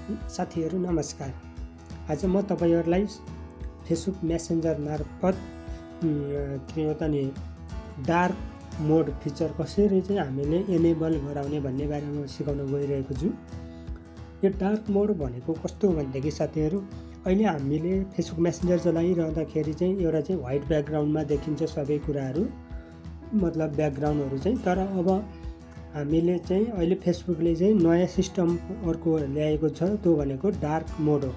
साथीहरू नमस्कार। आज म तपाईहरुलाई फेसबुक मेसेन्जर मार्फत के हो त नि डार्क मोड फिचर कसरी चाहिँ हामीले एनेबल गराउने भन्ने बारेमा सिकाउन गइरहेको छु। यो डार्क मोड भनेको कस्तो हो भन्दाखेरि साथीहरू, अहिले हामीले फेसबुक मेसेन्जर चलाइरहँदाखेरि चाहिँ एउटा चाहिँ व्हाइट ब्याकग्राउन्डमा देखिन्छ सबै कुराहरू, मतलब ब्याकग्राउन्डहरू चाहिँ। तर अब हामीले चाहिँ अहिले फेसबुकले चाहिँ नयाँ सिस्टम अर्को ल्याएको छ, त्यो भनेको डार्क मोड हो।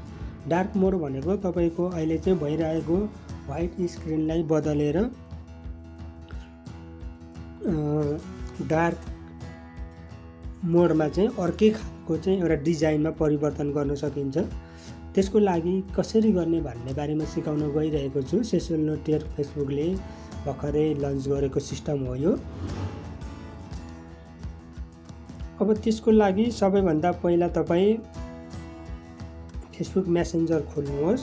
डार्क मोड भनेको तपाईको अहिले चाहिँ भइरहेको व्हाइट स्क्रिनलाई बदलेर डार्क मोडमा चाहिँ अर्कै खालको चाहिँ एउटा डिजाइनमा परिवर्तन गर्न सकिन्छ। त्यसको लागि कसरी गर्ने भन्ने बारेमा सिकाउन गइरहेको छु। सोशल नेटवर्क फेसबुकले भर्खरै लन्च गरेको सिस्टम हो यो। अब त्यसको लागि सबैभन्दा पहिला तपाईँ फेसबुक मेसेन्जर खोल्नुहोस्।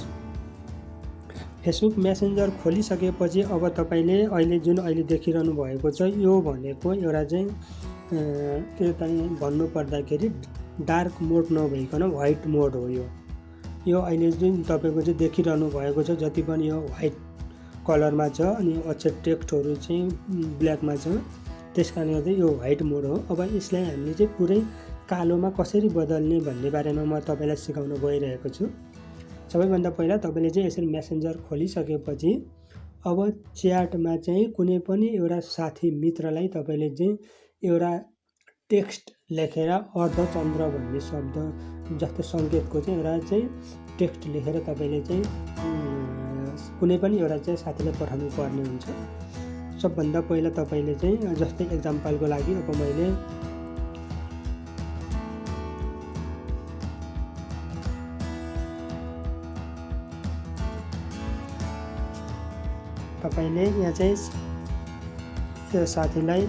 फेसबुक मेसेन्जर खोलिसकेपछि अब तपाईले अहिले देखिरहनु भएको छ, यो भनेको एउटा चाहिँ के चाहिँ भन्नु पर्दाखेरि डार्क मोड नभइकन व्हाइट मोड हो। यो अहिले जुन तपाईको चाहिँ देखिरहनु भएको छ, जति पनि यो व्हाइट कलरमा छ अनि अक्षर टेक्स्टहरू चाहिँ ब्ल्याकमा छ, त्यसकारणले गर्दा यो व्हाइट मोड हो। अब यसलाई हामीले चाहिँ पुरै कालोमा कसरी बदल्ने भन्ने बारेमा म तपाईलाई सिकाउन गइरहेको छु। सबैभन्दा पहिला तपाईले चाहिँ यसरी मेसेन्जर खोलिसकेपछि अब च्याटमा चाहिँ कुनै पनि एउटा साथी मित्रलाई तपाईले चाहिँ एउटा टेक्स्ट लेखेर अर्धचन्द्र भन्ने शब्द जस्तो सङ्केतको चाहिँ एउटा चाहिँ टेक्स्ट लेखेर तपाईले चाहिँ कुनै पनि एउटा चाहिँ साथीलाई पठाउनु पर्ने हुन्छ। सबभन्दा पहिला तपाईले चाहिँ जस्तै एक्जाम्पलको लागि अब मैले तपाईले यहाँ चाहिँ यो साथीलाई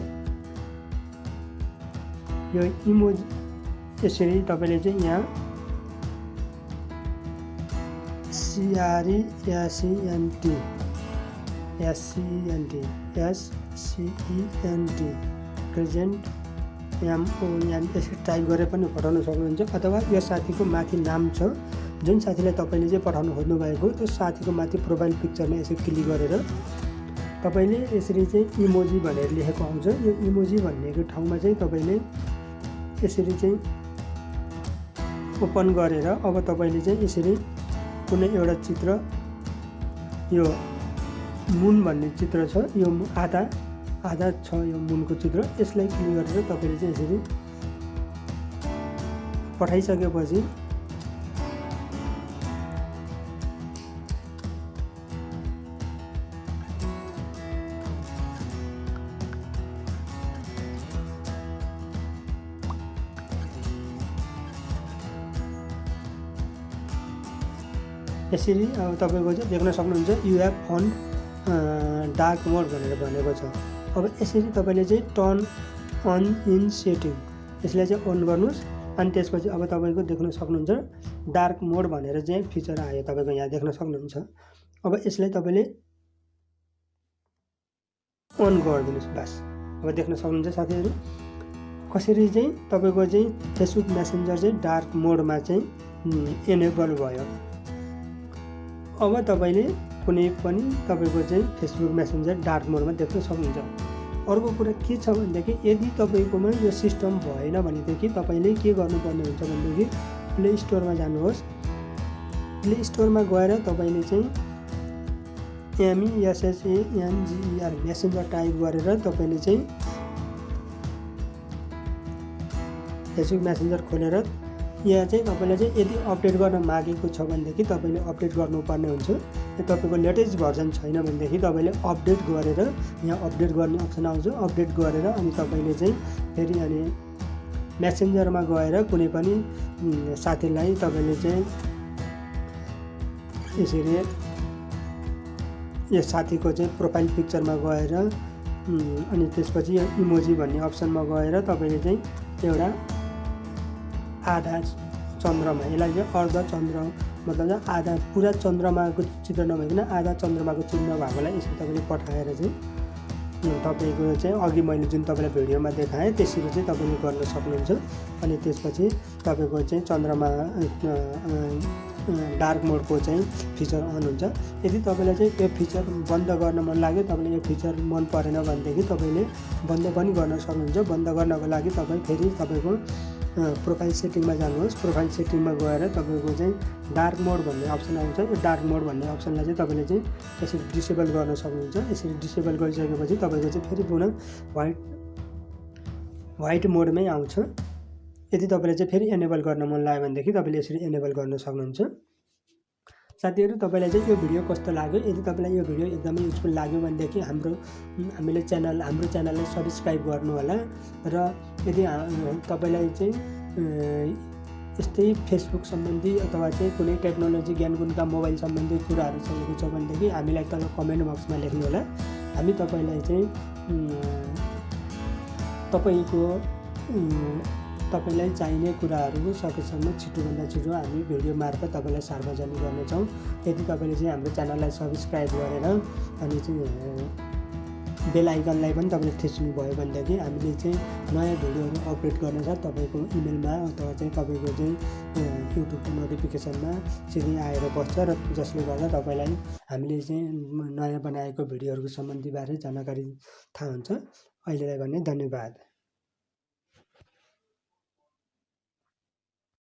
यो इमोजी यसरी तपाईले चाहिँ यहाँ SCENT प्रेजेन्ट MON यसरी टाइप गरेर पनि पठाउन सक्नुहुन्छ। अथवा यो साथीको माथि नाम छ, जुन साथीलाई तपाईले चाहिँ पठाउन खोज्नु भएको त्यो साथीको माथि प्रोफाइल पिक्चरमा यसरी क्लिक गरेर तपाईले यसरी चाहिँ इमोजी भनेर लेखेको आउँछ। यो इमोजी भन्नेको ठाउँमा चाहिँ तपाईले यसरी चाहिँ ओपन गरेर अब तपाईले चाहिँ यसरी कुनै एउटा चित्र, यो मुन भन्ने चित्र छ, यो आधा छ यो मुनको चित्र, यसलाई क्लिक गरेर तपाईले चाहिँ यसरी पठाइसकेपछि यसरी अब तपाईको चाहिँ देख्न सक्नुहुन्छ यु हेभ फन डार्क मोड भनेर भनेको छ। अब यसरी तपाईले चाहिँ टर्न अन इन सेटिङ यसलाई चाहिँ अन गर्नुहोस्। अनि त्यसपछि अब तपाईको देख्न सक्नुहुन्छ डार्क मोड भनेर चाहिँ फिचर आयो, तपाईको यहाँ देख्न सक्नुहुन्छ। अब यसलाई तपाईले अन गरिदिनुहोस् बस। अब देख्न सक्नुहुन्छ साथीहरू कसरी चाहिँ तपाईको चाहिँ फेसबुक मेसेन्जर चाहिँ डार्क मोडमा चाहिँ एनेबल भयो। अब तपाईले कुनै पनि तपाईको चाहिँ फेसबुक मेसेन्जर डार्क मोडमा देख्न सक्नुहुन्छ। अर्को कुरा के छ भनेदेखि यदि तपाईकोमा यो सिस्टम भएन भनेदेखि तपाईले के गर्नुपर्ने हुन्छ भनेदेखि प्ले स्टोरमा जानुहोस्। प्ले स्टोरमा गएर तपाईले चाहिँ MESSENGER मेसेन्जर टाइप गरेर तपाईले चाहिँ फेसबुक मेसेन्जर खोलेर यहाँ चाहिँ तपाईले चाहिँ यदि अपडेट गर्न मागेको छ भनेदेखि तपाईले अपडेट गर्नुपर्ने हुन्छ। तपाईको लेटेस्ट भर्जन छैन भनेदेखि तपाईले अपडेट गरेर यहाँ अपडेट गर्ने अप्सन आउँछ, अपडेट गरेर अनि तपाईले चाहिँ फेरि अनि मेसेन्जरमा गएर कुनै पनि साथीलाई तपाईले चाहिँ यसरी यो साथीको चाहिँ प्रोफाइल पिक्चरमा गएर अनि त्यसपछि यो इमोजी भन्ने अप्सनमा गएर तपाईले चाहिँ एउटा आधा चन्द्रमा, यसलाई चाहिँ अर्ध चन्द्र मतलब आधा पुरा चन्द्रमाको चित्र नभइकन आधा चन्द्रमाको चिन्ह भएकोलाई यसरी तपाईले पठाएर चाहिँ तपाईँको चाहिँ अघि मैले जुन तपाईँलाई भिडियोमा देखाएँ त्यसरी चाहिँ तपाईँले गर्न सक्नुहुन्छ। अनि त्यसपछि तपाईँको चाहिँ चन्द्रमा डार्क मोडको चाहिँ फिचर अन हुन्छ। यदि तपाईँलाई चाहिँ यो फिचर बन्द गर्न मन लाग्यो, तपाईँले यो फिचर मन परेन भनेदेखि तपाईँले बन्द पनि गर्न सक्नुहुन्छ। बन्द गर्नको लागि तपाईँ फेरि तपाईँको प्रोफाइल सेटिङमा जानुहोस्। प्रोफाइल सेटिङमा गएर तपाईँको चाहिँ डार्क मोड भन्ने अप्सन आउँछ। यो डार्क मोड भन्ने अप्सनलाई चाहिँ तपाईँले चाहिँ यसरी डिसेबल गर्न सक्नुहुन्छ। यसरी डिसेबल गरिसकेपछि तपाईँको चाहिँ फेरि पुनः व्हाइट मोडमै आउँछ। यदि तपाईँले चाहिँ फेरि एनेबल गर्न मन लाग्यो भनेदेखि तपाईँले यसरी एनेबल गर्न सक्नुहुन्छ। साथीहरू, तपाईँलाई चाहिँ यो भिडियो कस्तो लाग्यो? यदि तपाईँलाई यो भिडियो एकदमै युजफुल लाग्यो भनेदेखि हाम्रो च्यानललाई सब्सक्राइब गर्नु होला। र यदि तपाईँलाई चाहिँ यस्तै फेसबुक सम्बन्धी अथवा चाहिँ कुनै टेक्नोलोजी ज्ञानगुणका मोबाइल सम्बन्धी कुराहरू चाहिएको छ भनेदेखि हामीलाई तल कमेन्ट बक्समा लेख्नु होला। हामी तपाईँलाई चाहिँ तपाईँलाई चाहिने कुराहरू सकेसम्म छिटोभन्दा छिटो हामी भिडियो मार्फत तपाईँलाई सार्वजनिक गर्नेछौँ। यदि तपाईँले चाहिँ हाम्रो च्यानललाई सब्सक्राइब गरेर अनि चाहिँ बेल आइकनलाई पनि तपाईँले थिच्नु भयो भनेदेखि हामीले चाहिँ नयाँ भिडियोहरू अपलोड गर्न साथ तपाईँको इमेलमा अथवा चाहिँ तपाईँको चाहिँ युट्युबको नोटिफिकेसनमा सिधै आएर बस्छ, र जसले गर्दा तपाईँलाई हामीले चाहिँ नयाँ बनाएको भिडियोहरूको सम्बन्धीबारे जानकारी थाहा हुन्छ। अहिलेलाई भने धन्यवाद।